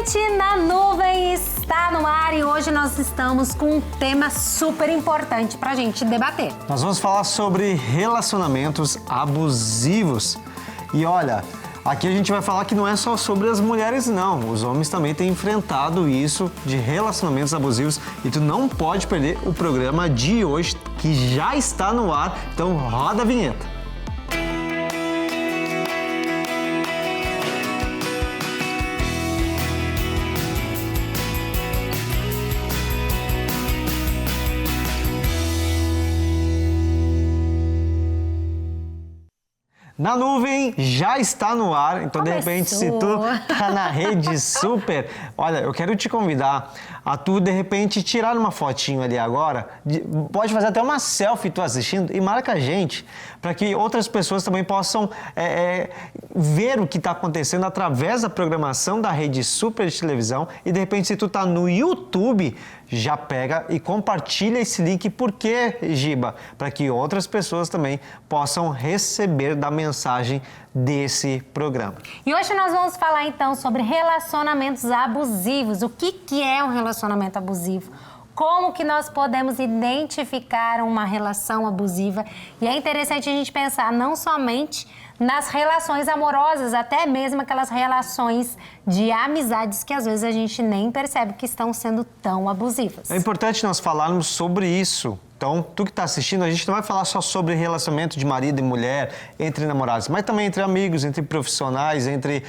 noite, Na Nuvem está no ar e hoje nós estamos com um tema super importante para a gente debater. Nós vamos falar sobre relacionamentos abusivos. E olha, aqui a gente vai falar que não é só sobre as mulheres não, os homens também têm enfrentado isso de relacionamentos abusivos e tu não pode perder o programa de hoje que já está no ar, então roda a vinheta. Na Nuvem já está no ar, então de repente se tu tá na Rede Super, olha, eu quero te convidar a tu de repente tirar uma fotinho ali agora, pode fazer até uma selfie tu assistindo e marca a gente, para que outras pessoas também possam ver o que está acontecendo através da programação da Rede Super de televisão e de repente se tu tá no YouTube, já pega e compartilha esse link. Por quê, Giba? Para que outras pessoas também possam receber da mensagem desse programa. E hoje nós vamos falar então sobre relacionamentos abusivos. O que é um relacionamento abusivo? Como que nós podemos identificar uma relação abusiva? E é interessante a gente pensar não somente nas relações amorosas, até mesmo aquelas relações de amizades que às vezes a gente nem percebe que estão sendo tão abusivas. É importante nós falarmos sobre isso. Então, tu que está assistindo, a gente não vai falar só sobre relacionamento de marido e mulher, entre namorados, mas também entre amigos, entre profissionais, entre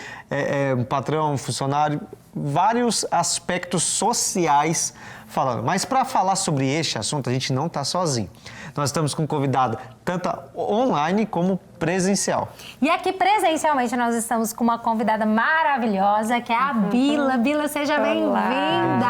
patrão, funcionário, vários aspectos sociais falando. Mas para falar sobre este assunto, a gente não está sozinho. Nós estamos com um convidado tanto online como presencial. E aqui presencialmente nós estamos com uma convidada maravilhosa, que é a Bila. Bila, seja bem-vinda!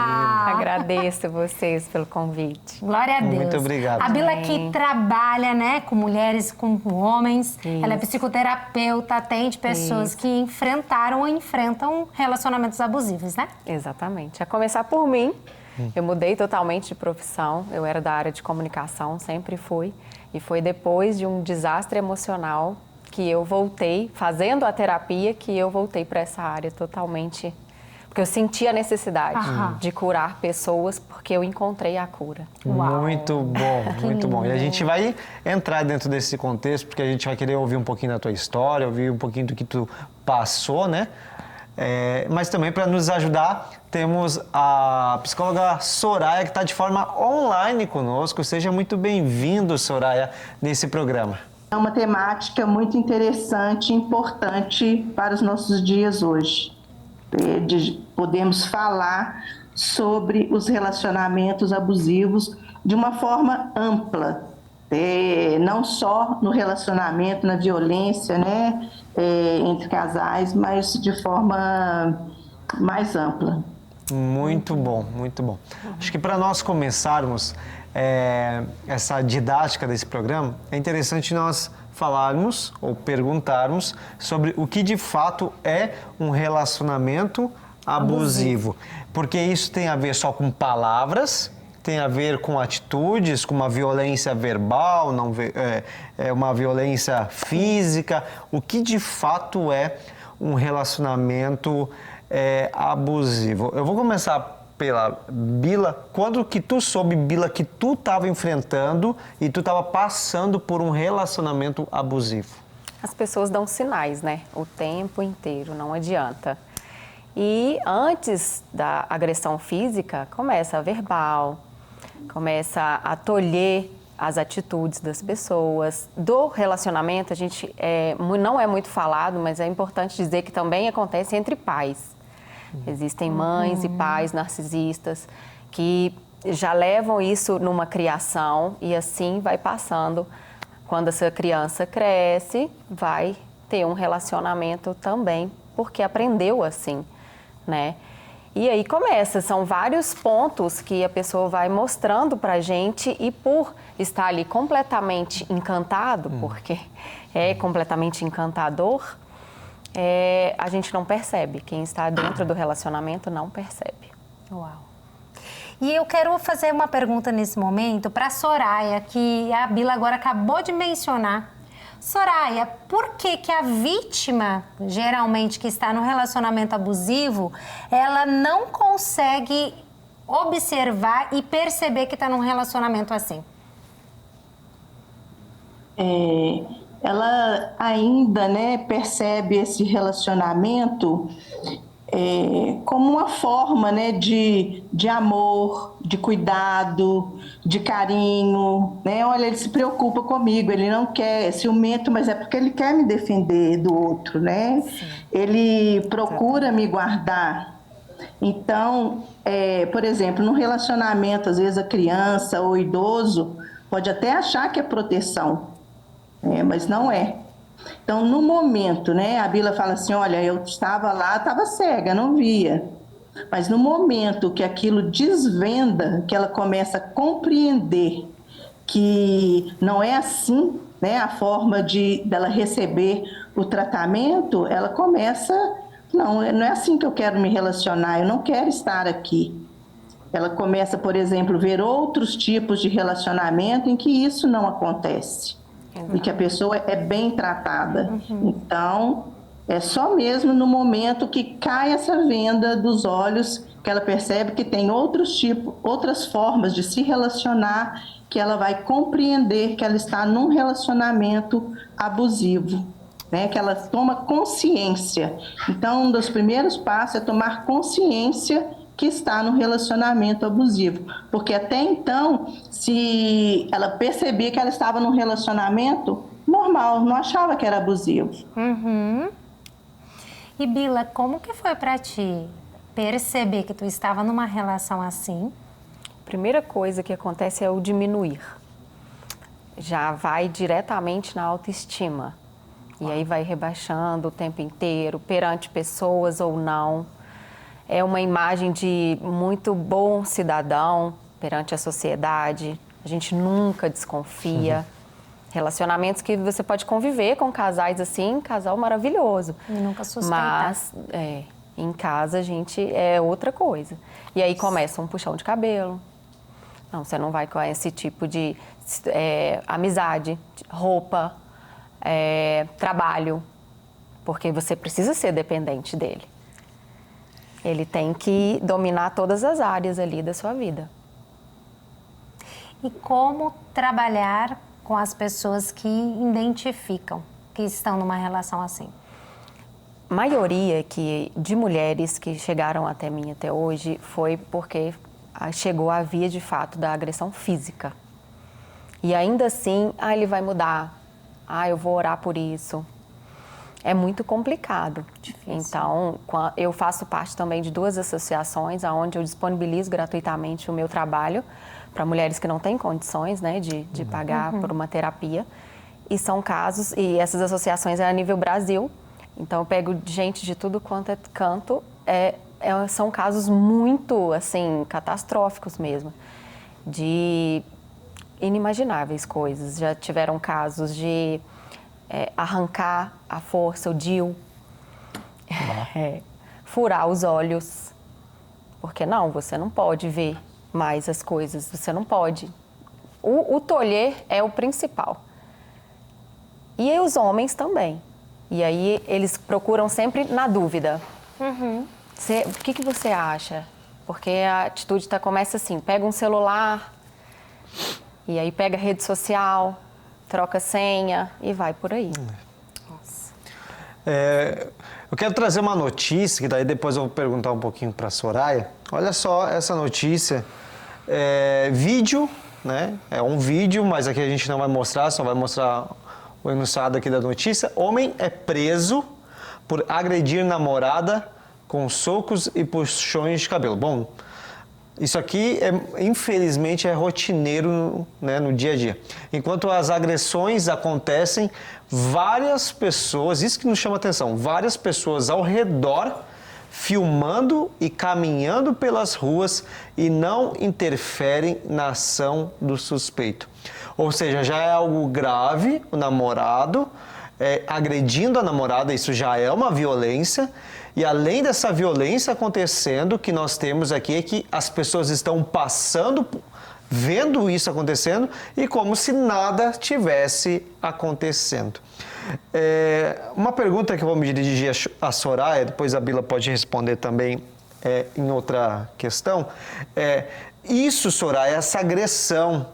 Agradeço vocês pelo convite. Glória a Deus. Muito obrigado. A Bila que trabalha, né, com mulheres, com homens. Isso. Ela é psicoterapeuta, atende pessoas que enfrentaram ou enfrentam relacionamentos abusivos, né? Exatamente. A começar por mim, eu mudei totalmente de profissão. Eu era da área de comunicação, sempre fui. E foi depois de um desastre emocional que eu voltei, fazendo a terapia, que eu voltei para essa área totalmente. Porque eu senti a necessidade de curar pessoas, porque eu encontrei a cura. Uau. Muito bom, muito bom. E a gente vai entrar dentro desse contexto, porque a gente vai querer ouvir um pouquinho da tua história, ouvir um pouquinho do que tu passou, né? Mas também para nos ajudar, temos a psicóloga Soraya, que está de forma online conosco. Seja muito bem-vindo, Soraya, nesse programa. É uma temática muito interessante e importante para os nossos dias hoje. Podemos falar sobre os relacionamentos abusivos de uma forma ampla, não só no relacionamento, na violência, né, entre casais, mas de forma mais ampla. Muito bom, muito bom. Acho que para nós começarmos essa didática desse programa, é interessante nós falarmos ou perguntarmos sobre o que de fato é um relacionamento abusivo. Porque isso tem a ver só com palavras, tem a ver com atitudes, com uma violência verbal, uma violência física. O que de fato é um relacionamento abusivo? Eu vou começar pela Bila. Quando que tu soube, Bila, que tu estava enfrentando e tu estava passando por um relacionamento abusivo? As pessoas dão sinais, né? O tempo inteiro, não adianta. E antes da agressão física, começa a verbal, começa a tolher as atitudes das pessoas. Do relacionamento, a gente não é muito falado, mas é importante dizer que também acontece entre pais. Existem mães e pais narcisistas que já levam isso numa criação e assim vai passando. Quando essa criança cresce, vai ter um relacionamento também, porque aprendeu assim, né? E aí começa, são vários pontos que a pessoa vai mostrando pra gente e por estar ali completamente encantado, porque é completamente encantador, a gente não percebe. Quem está dentro do relacionamento não percebe. Uau! E eu quero fazer uma pergunta nesse momento para a Soraya, que a Bila agora acabou de mencionar Soraya, por que que a vítima, geralmente que está no relacionamento abusivo, ela não consegue observar e perceber que está num relacionamento assim? Ela ainda, né, percebe esse relacionamento como uma forma, né, de amor, de cuidado, de carinho, né? Olha, ele se preocupa comigo, ele não quer, é ciumento, mas é porque ele quer me defender do outro, né? Sim. Ele procura me guardar. Então, por exemplo, no relacionamento, às vezes a criança ou o idoso pode até achar que é proteção, mas não é. Então, no momento, né, a Bila fala assim, olha, eu estava lá, estava cega, não via. Mas no momento que aquilo desvenda, que ela começa a compreender que não é assim, né, a forma dela receber o tratamento, ela começa, não é assim que eu quero me relacionar, eu não quero estar aqui. Ela começa, por exemplo, ver outros tipos de relacionamento em que isso não acontece. E que a pessoa é bem tratada. Então, é só mesmo no momento que cai essa venda dos olhos que ela percebe que tem outras formas de se relacionar, que ela vai compreender que ela está num relacionamento abusivo, né? Que ela toma consciência. Então, um dos primeiros passos é tomar consciência que está no relacionamento abusivo. Porque até então, se ela percebia que ela estava num relacionamento normal, não achava que era abusivo. E Bila, como que foi para ti perceber que tu estava numa relação assim? Primeira coisa que acontece é o diminuir. Já vai diretamente na autoestima. E aí vai rebaixando o tempo inteiro, perante pessoas ou não. É uma imagem de muito bom cidadão perante a sociedade. A gente nunca desconfia. Relacionamentos que você pode conviver com casais assim, casal maravilhoso. E nunca suspeitar. Mas em casa a gente é outra coisa. E aí começa um puxão de cabelo. Não, você não vai com esse tipo de amizade, roupa, trabalho. Porque você precisa ser dependente dele. Ele tem que dominar todas as áreas ali da sua vida. E como trabalhar com as pessoas que identificam que estão numa relação assim? Maioria de mulheres que chegaram até mim até hoje foi porque chegou a via de fato da agressão física. E ainda assim, ele vai mudar, eu vou orar por isso. É muito complicado. Difícil. Então, eu faço parte também de 2 associações onde eu disponibilizo gratuitamente o meu trabalho para mulheres que não têm condições, né, de pagar por uma terapia. E são casos, e essas associações a nível Brasil. Então, eu pego gente de tudo quanto é canto. São casos muito, assim, catastróficos mesmo. De inimagináveis coisas. Já tiveram casos de arrancar à força o DIU, furar os olhos, porque você não pode ver mais as coisas, você não pode. O tolher é o principal. E aí os homens também. E aí eles procuram sempre na dúvida. O que você acha? Porque a atitude começa assim, pega um celular, e aí pega a rede social, troca senha e vai por aí. Nossa. Eu quero trazer uma notícia, que daí depois eu vou perguntar um pouquinho para a Soraya. Olha só essa notícia. Vídeo, né? É um vídeo, mas aqui a gente não vai mostrar, só vai mostrar o enunciado aqui da notícia. Homem é preso por agredir namorada com socos e puxões de cabelo. Bom, isso aqui, infelizmente, é rotineiro, né, no dia a dia. Enquanto as agressões acontecem, várias pessoas, isso que nos chama atenção, várias pessoas ao redor filmando e caminhando pelas ruas e não interferem na ação do suspeito. Ou seja, já é algo grave, o namorado agredindo a namorada, isso já é uma violência. E além dessa violência acontecendo, o que nós temos aqui é que as pessoas estão passando vendo isso acontecendo e como se nada tivesse acontecendo. Uma pergunta que eu vou me dirigir a Soraya, depois a Bila pode responder também em outra questão. Isso, Soraya, essa agressão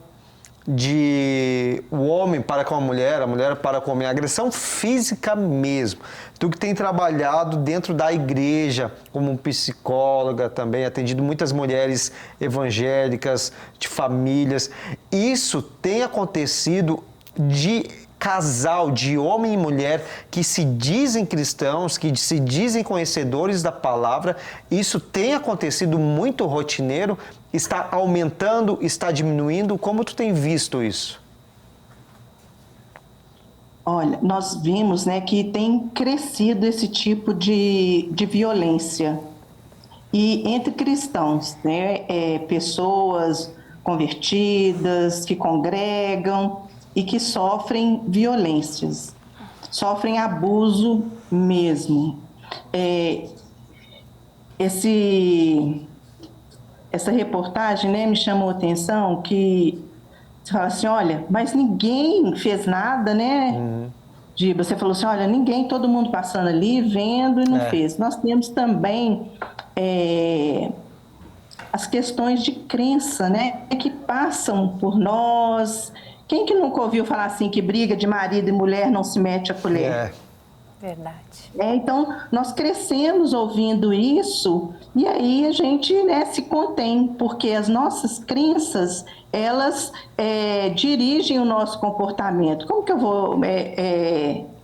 de o homem para com a mulher para com o homem, agressão física mesmo. Tu que tem trabalhado dentro da igreja como psicóloga também, atendido muitas mulheres evangélicas, de famílias, isso tem acontecido de casal, de homem e mulher que se dizem cristãos, que se dizem conhecedores da palavra, isso tem acontecido muito rotineiro, está aumentando, está diminuindo? Como tu tem visto isso? Olha, nós vimos, né, que tem crescido esse tipo de violência. E entre cristãos, né, pessoas convertidas, que congregam e que sofrem violências, sofrem abuso mesmo. Essa reportagem, né, me chamou a atenção que você fala assim, olha, mas ninguém fez nada, né? Você falou assim, olha, ninguém, todo mundo passando ali, vendo e não fez. Nós temos também as questões de crença, né, que passam por nós. Quem que nunca ouviu falar assim que briga de marido e mulher não se mete a colher? Verdade. Então, nós crescemos ouvindo isso e aí a gente, né, se contém, porque as nossas crenças, elas dirigem o nosso comportamento. Como que eu vou me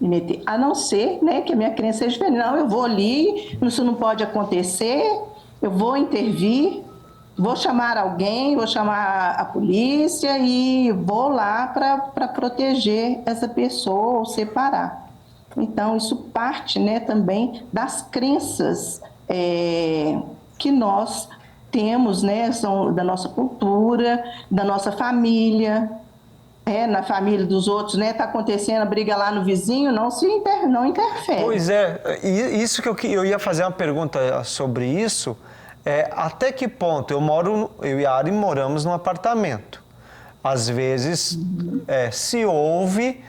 meter? A não ser, né, que a minha crença seja diferente. Não, eu vou ali, isso não pode acontecer, eu vou intervir, vou chamar alguém, vou chamar a polícia e vou lá para proteger essa pessoa ou separar. Então, isso parte, né, também das crenças que nós temos, né, são da nossa cultura, da nossa família, na família dos outros, né, está acontecendo a briga lá no vizinho, não interfere. Pois é, isso que eu ia fazer uma pergunta sobre isso, até que ponto eu e a Ari moramos num apartamento. Às vezes se ouve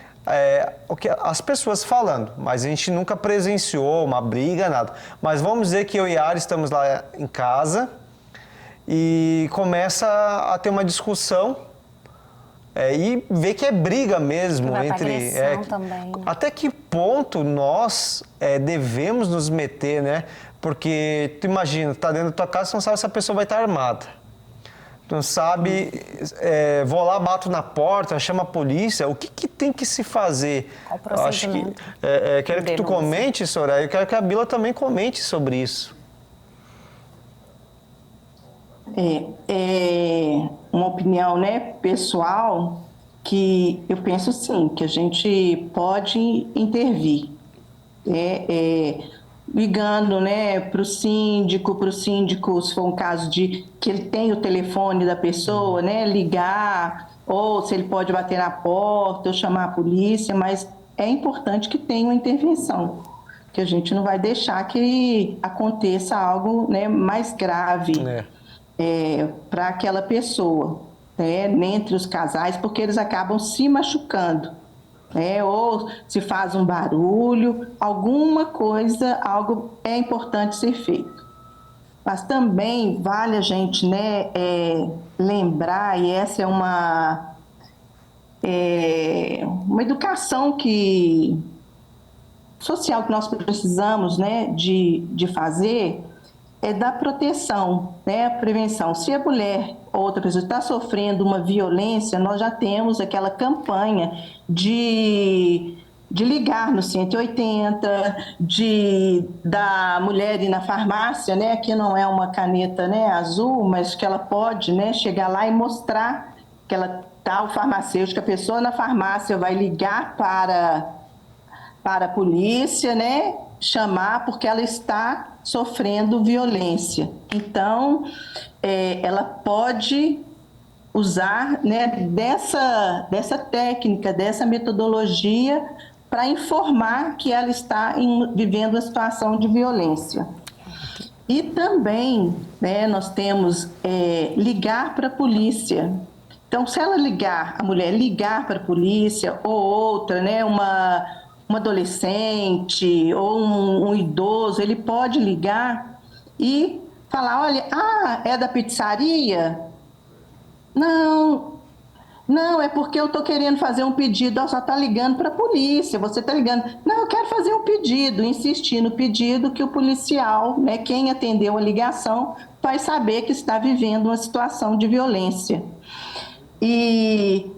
o que as pessoas falando, mas a gente nunca presenciou uma briga, nada. Mas vamos dizer que eu e a Ari estamos lá em casa e começa a ter uma discussão e vê que é briga mesmo entre... também, né? Até que ponto nós devemos nos meter, né? Porque tu imagina, tá dentro da tua casa, tu não sabe se a pessoa vai estar armada. Tu não sabe, vou lá, bato na porta, chamo a polícia, o que tem que se fazer? Qual o procedimento? Quero que tu comente, Soraya, eu quero que a Bila também comente sobre isso. Uma opinião, né, pessoal, que eu penso sim, que a gente pode intervir. Ligando, né, para o síndico, se for um caso de que ele tem o telefone da pessoa, né, ligar, ou se ele pode bater na porta ou chamar a polícia, mas é importante que tenha uma intervenção, que a gente não vai deixar que aconteça algo, né, mais grave para aquela pessoa, né, entre os casais, porque eles acabam se machucando. Ou se faz um barulho, alguma coisa, algo é importante ser feito. Mas também vale a gente, né, lembrar, e essa é uma educação social que nós precisamos, né, de fazer, da proteção, né, a prevenção. Se a mulher ou outra pessoa está sofrendo uma violência, nós já temos aquela campanha de ligar no 180, da mulher ir na farmácia, né, que não é uma caneta, né, azul, mas que ela pode, né, chegar lá e mostrar que ela está, o farmacêutico, a pessoa na farmácia vai ligar para a polícia, né, chamar porque ela está sofrendo violência. Então, ela pode usar, né, dessa técnica, dessa metodologia para informar que ela está vivendo uma situação de violência. E também, né, nós temos ligar para a polícia. Então, se ela ligar, a mulher ligar para a polícia, ou outra, né, uma adolescente ou um idoso, ele pode ligar e falar, olha, é da pizzaria? Não, é porque eu estou querendo fazer um pedido, só está ligando para a polícia, você está ligando. Não, eu quero fazer um pedido, insistir no pedido que o policial, né, quem atendeu a ligação, vai saber que está vivendo uma situação de violência. E,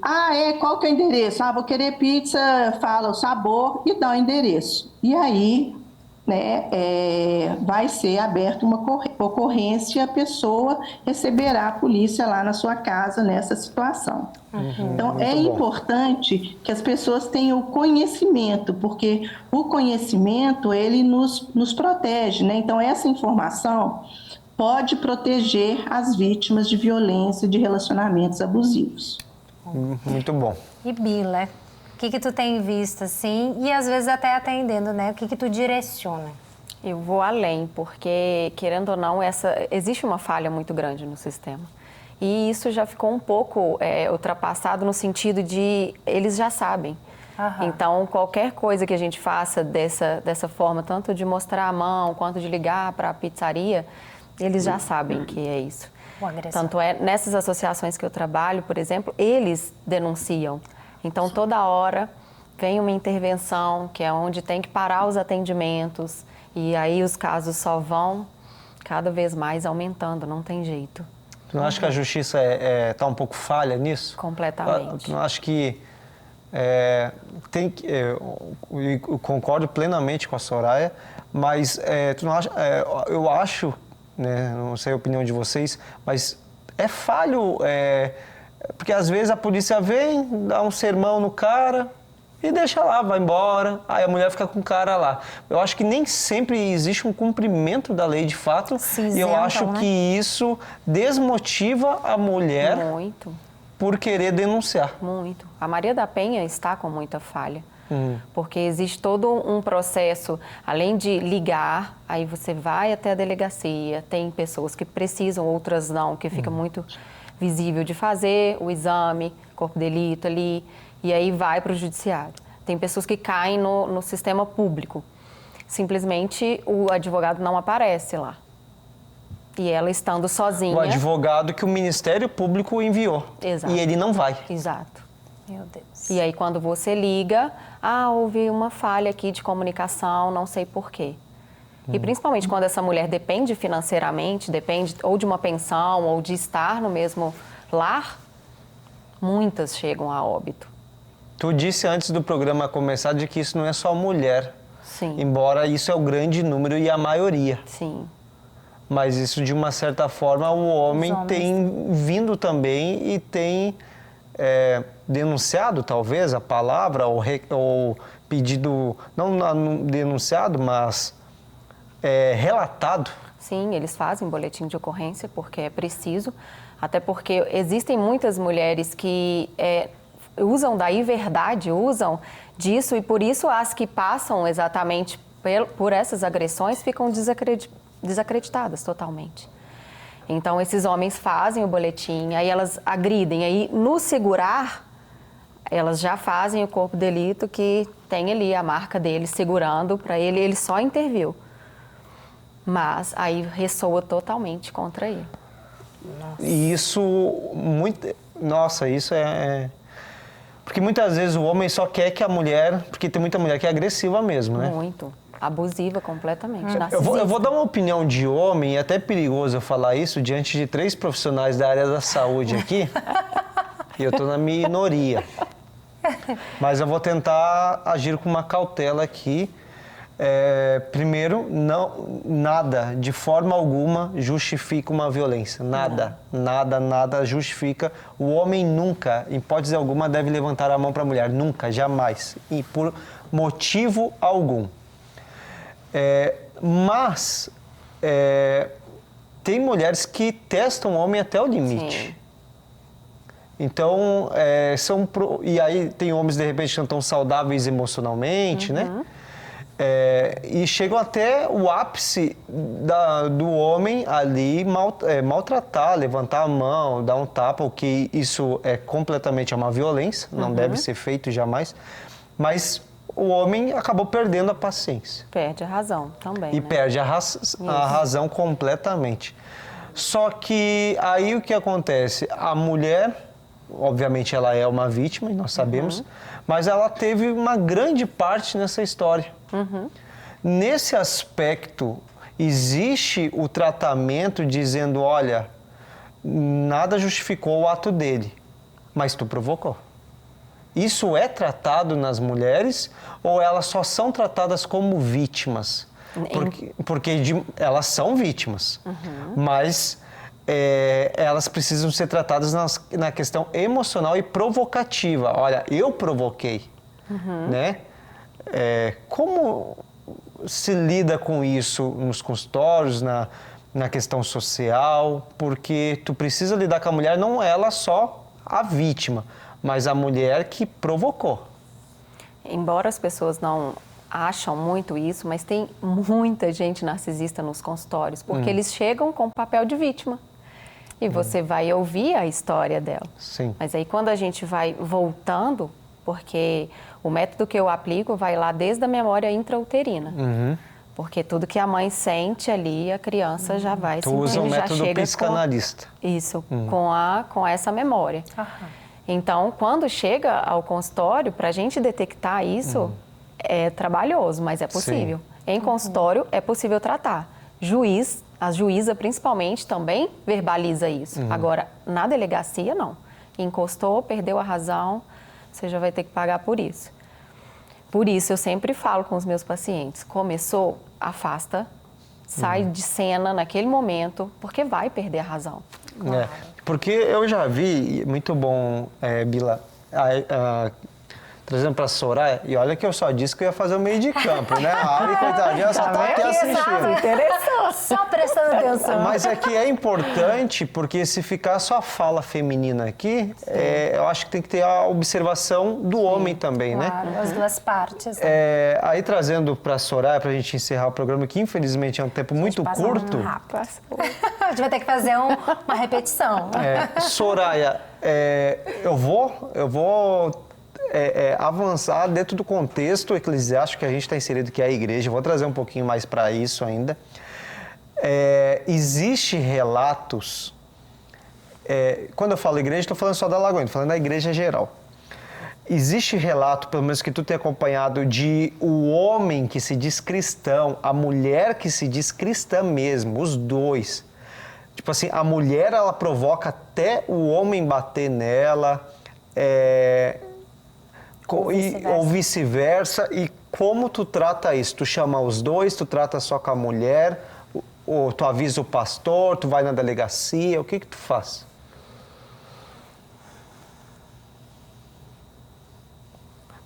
qual que é o endereço? Vou querer pizza, fala o sabor e dá o endereço. E aí, né, vai ser aberta uma ocorrência e a pessoa receberá a polícia lá na sua casa nessa situação. Então, é importante que as pessoas tenham o conhecimento, porque o conhecimento, ele nos protege, né? Então, essa informação pode proteger as vítimas de violência de relacionamentos abusivos. Muito bom. E Bila, o que tu tem visto assim, e às vezes até atendendo, né? O que tu direciona? Eu vou além, porque, querendo ou não, existe uma falha muito grande no sistema. E isso já ficou um pouco ultrapassado no sentido de eles já sabem. Aham. Então, qualquer coisa que a gente faça dessa forma, tanto de mostrar a mão quanto de ligar para a pizzaria, eles já sabem que é isso. Tanto nessas associações que eu trabalho, por exemplo, eles denunciam. Então, toda hora vem uma intervenção, que é onde tem que parar os atendimentos, e aí os casos só vão cada vez mais aumentando, não tem jeito. Tu não acha que a justiça está um pouco falha nisso? Completamente. Tu não acha que eu concordo plenamente com a Soraya, mas tu não acha, eu acho, né, não sei a opinião de vocês, mas é falho, porque às vezes a polícia vem, dá um sermão no cara e deixa lá, vai embora, aí a mulher fica com o cara lá. Eu acho que nem sempre existe um cumprimento da lei de fato, e eu acho que isso desmotiva a mulher muito por querer denunciar. Muito. A Maria da Penha está com muita falha. Porque existe todo um processo, além de ligar, aí você vai até a delegacia, tem pessoas que precisam, outras não, que fica muito visível de fazer o exame, corpo de delito ali, e aí vai para o judiciário. Tem pessoas que caem no sistema público. Simplesmente o advogado não aparece lá. E ela estando sozinha... O advogado que o Ministério Público enviou. Exato. E ele não vai. Exato. Meu Deus. E aí, quando você liga, houve uma falha aqui de comunicação, não sei por quê. E principalmente quando essa mulher depende financeiramente, depende ou de uma pensão ou de estar no mesmo lar, muitas chegam a óbito. Tu disse antes do programa começar de que isso não é só mulher. Sim. Embora isso é o grande número e a maioria. Sim. Mas isso, de uma certa forma, o homem tem vindo também e tem denunciado, talvez, a palavra, ou pedido, não denunciado, mas relatado. Sim, eles fazem boletim de ocorrência porque é preciso, até porque existem muitas mulheres que usam da verdade, usam disso, e por isso as que passam exatamente por essas agressões ficam desacreditadas totalmente. Então, esses homens fazem o boletim, aí elas agridem, aí no segurar, elas já fazem o corpo de delito que tem ali a marca dele segurando para ele só interviu. Mas aí ressoa totalmente contra ele. Nossa. E isso, isso é... Porque muitas vezes o homem só quer que a mulher... Porque tem muita mulher que é agressiva mesmo, né? Muito. Abusiva completamente. Eu vou dar uma opinião de homem, e é até perigoso eu falar isso diante de 3 profissionais da área da saúde aqui. E eu estou na minoria. Mas eu vou tentar agir com uma cautela aqui. Primeiro, nada, de forma alguma, justifica uma violência. Nada justifica. O homem nunca, em hipótese alguma, deve levantar a mão para a mulher. Nunca, jamais. E por motivo algum. Mas tem mulheres que testam o homem até o limite. Sim. Então, e aí tem homens, de repente, que não estão saudáveis emocionalmente, né? E chegam até o ápice do homem ali maltratar, levantar a mão, dar um tapa, o que isso é completamente uma violência, não deve ser feito jamais. Mas o homem acabou perdendo a paciência. Perde a razão também, E né? perde a razão completamente. Só que aí o que acontece? A mulher, obviamente ela é uma vítima, e nós sabemos, mas ela teve uma grande parte nessa história. Nesse aspecto, existe o tratamento dizendo, olha, nada justificou o ato dele, mas tu provocou. Isso é tratado nas mulheres ou elas só são tratadas como vítimas? Porque elas são vítimas, mas elas precisam ser tratadas na questão emocional e provocativa. Olha, eu provoquei, né? Como se lida com isso nos consultórios, na questão social? Porque tu precisa lidar com a mulher, não ela só a vítima, mas a mulher que provocou. Embora as pessoas não acham muito isso, mas tem muita gente narcisista nos consultórios, porque eles chegam com o papel de vítima. E você vai ouvir a história dela. Sim. Mas aí quando a gente vai voltando, porque o método que eu aplico vai lá desde a memória intrauterina. Porque tudo que a mãe sente ali, a criança já vai Tu sentindo, usa o já método chega psicanalista. Isso, com essa memória. Então, quando chega ao consultório, para a gente detectar isso, é trabalhoso, mas é possível. Em consultório, é possível tratar. A juíza, principalmente, também verbaliza isso. Agora, na delegacia, não. Encostou, perdeu a razão, você já vai ter que pagar por isso. Por isso, eu sempre falo com os meus pacientes, começou, afasta, sai de cena naquele momento, porque vai perder a razão. Porque eu já vi, muito bom, Bila, trazendo para a Soraya, e olha que eu só disse que eu ia fazer o meio de campo, né? A Ari, coitadinha, só tá aqui assistindo. Interessante. Só prestando atenção. Mas é que é importante, porque se ficar só a fala feminina aqui, eu acho que tem que ter a observação do homem também, Claro, né? as duas partes. Aí trazendo para a Soraya, para a gente encerrar o programa, que infelizmente é um tempo muito passa curto. muito rápido. A gente vai ter que fazer uma repetição. Soraya, eu vou avançar dentro do contexto eclesiástico que a gente está inserido, que é a igreja. Eu vou trazer um pouquinho mais para isso ainda. Existe relatos, quando eu falo igreja, estou falando só da Lagoinha, estou falando da igreja geral. Existe relato, pelo menos que tu tem acompanhado, de o homem que se diz cristão, a mulher que se diz cristã mesmo, os dois. Tipo assim, a mulher, ela provoca até o homem bater nela, ou vice-versa. E como tu trata isso? Tu chama os dois, tu trata só com a mulher, ou tu avisa o pastor, tu vai na delegacia, o que tu faz?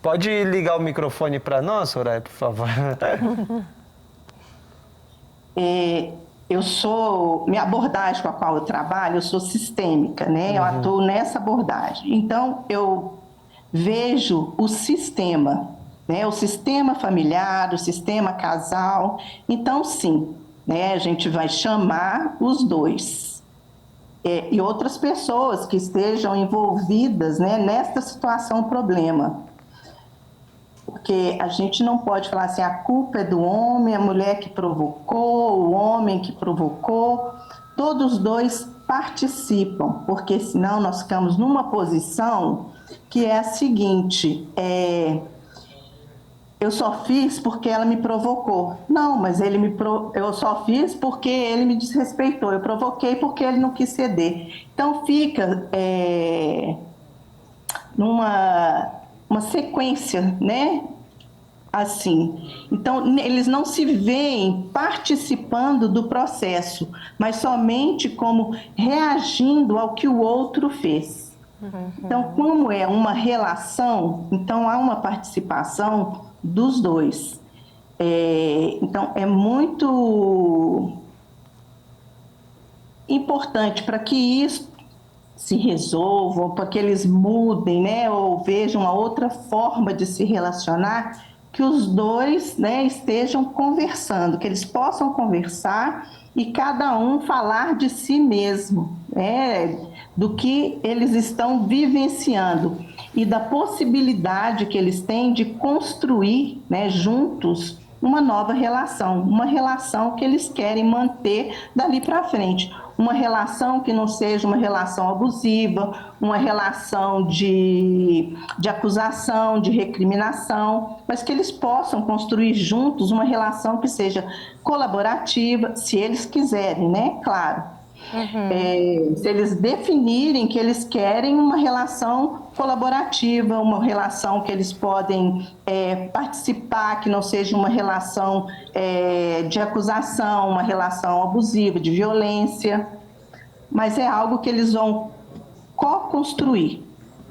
Pode ligar o microfone para nós, Soraya, por favor? Minha abordagem com a qual eu trabalho, eu sou sistêmica, né? Eu atuo nessa abordagem. Então, eu vejo o sistema, né? O sistema familiar, o sistema casal. Então, sim, né? A gente vai chamar os dois. E outras pessoas que estejam envolvidas, né, nesta situação, problema. Porque a gente não pode falar assim, a culpa é do homem, a mulher que provocou, o homem que provocou. Todos os dois participam, porque senão nós ficamos numa posição que é a seguinte, eu só fiz porque ela me provocou. Não, mas eu só fiz porque ele me desrespeitou. Eu provoquei porque ele não quis ceder. Então fica uma sequência, né? Assim. Então, eles não se veem participando do processo, mas somente como reagindo ao que o outro fez. Então, como é uma relação, então há uma participação dos dois. Então, é muito importante para que isso se resolvam, para que eles mudem, né, ou vejam uma outra forma de se relacionar, que os dois, né, estejam conversando, que eles possam conversar e cada um falar de si mesmo, né, do que eles estão vivenciando e da possibilidade que eles têm de construir, né, juntos uma nova relação, uma relação que eles querem manter dali para frente. Uma relação que não seja uma relação abusiva, uma relação de acusação, de recriminação, mas que eles possam construir juntos uma relação que seja colaborativa, se eles quiserem, né? Claro. Se eles definirem que eles querem uma relação colaborativa, uma relação que eles podem participar, que não seja uma relação de acusação, uma relação abusiva, de violência, mas é algo que eles vão co-construir.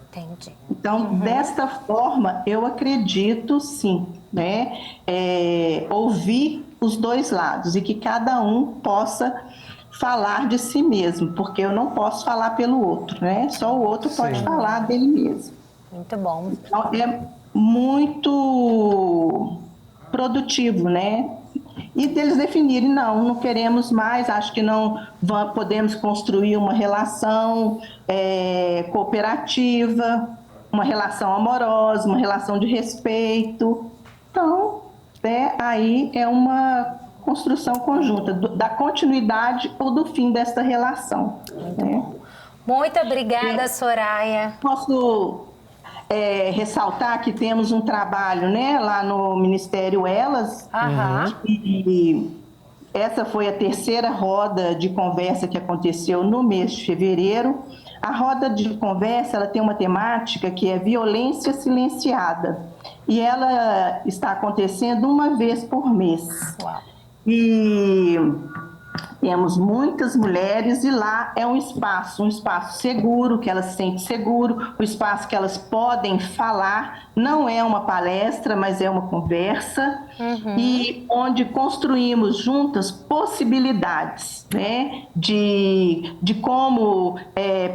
Entendi. Então, desta forma, eu acredito sim, né? Ouvir os dois lados e que cada um possa falar de si mesmo, porque eu não posso falar pelo outro, né? Só o outro pode falar dele mesmo. Muito bom. Então, é muito produtivo, né? E deles definirem, não queremos mais, acho que não podemos construir uma relação cooperativa, uma relação amorosa, uma relação de respeito. Então, aí é uma construção conjunta da continuidade ou do fim desta relação. Muito obrigada, Soraya. Posso ressaltar que temos um trabalho, né, lá no Ministério Elas, e essa foi a terceira roda de conversa que aconteceu no mês de fevereiro. A roda de conversa, ela tem uma temática que é violência silenciada, e ela está acontecendo uma vez por mês. Uau. E temos muitas mulheres e lá é um espaço seguro, que elas se sentem seguro, um espaço que elas podem falar, não é uma palestra, mas é uma conversa, e onde construímos juntas possibilidades, né, de como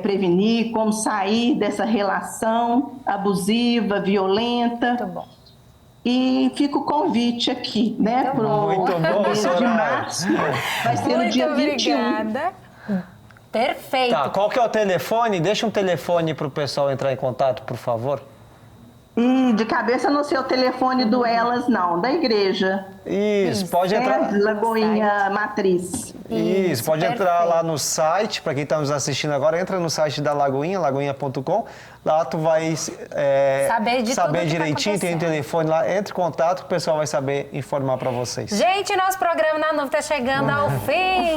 prevenir, como sair dessa relação abusiva, violenta. Muito bom. E fica o convite aqui, né, para o mês de março. Vai ser no dia 21. Obrigada. Perfeito. Tá, qual que é o telefone? Deixa um telefone para o pessoal entrar em contato, por favor. E de cabeça não sei o telefone do Elas, não, da igreja. Isso, pode entrar. Lagoinha Matriz. Isso, pode perfeito. entrar lá no site, para quem está nos assistindo agora, entra no site da Lagoinha, lagoinha.com. Lá tu vai saber direitinho, tem um telefone lá, entre em contato que o pessoal vai saber informar para vocês. Gente, nosso programa Na Nuvem está chegando ao fim.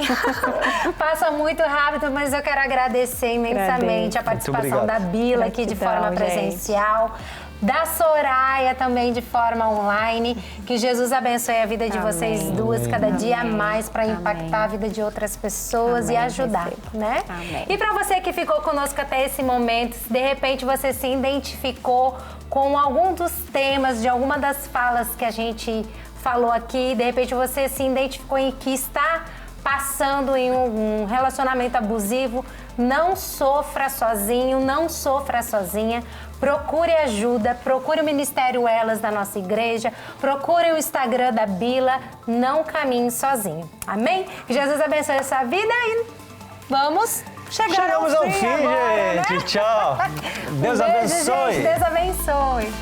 Passa muito rápido, mas eu quero agradecer imensamente a participação da Bila aqui de forma presencial. Da Soraya também de forma online. Que Jesus abençoe a vida de vocês duas cada dia mais para impactar a vida de outras pessoas e ajudar, né? Amém. E para você que ficou conosco até esse momento, se de repente você se identificou com algum dos temas de alguma das falas que a gente falou aqui, de repente você se identificou em que está passando em um relacionamento abusivo, não sofra sozinho, não sofra sozinha. Procure ajuda, procure o Ministério Elas da nossa igreja, procure o Instagram da Bila, não caminhe sozinho. Amém? Que Jesus abençoe a sua vida e chegamos ao fim agora, gente. Né? Tchau. Deus Beijo, abençoe. gente. Deus abençoe.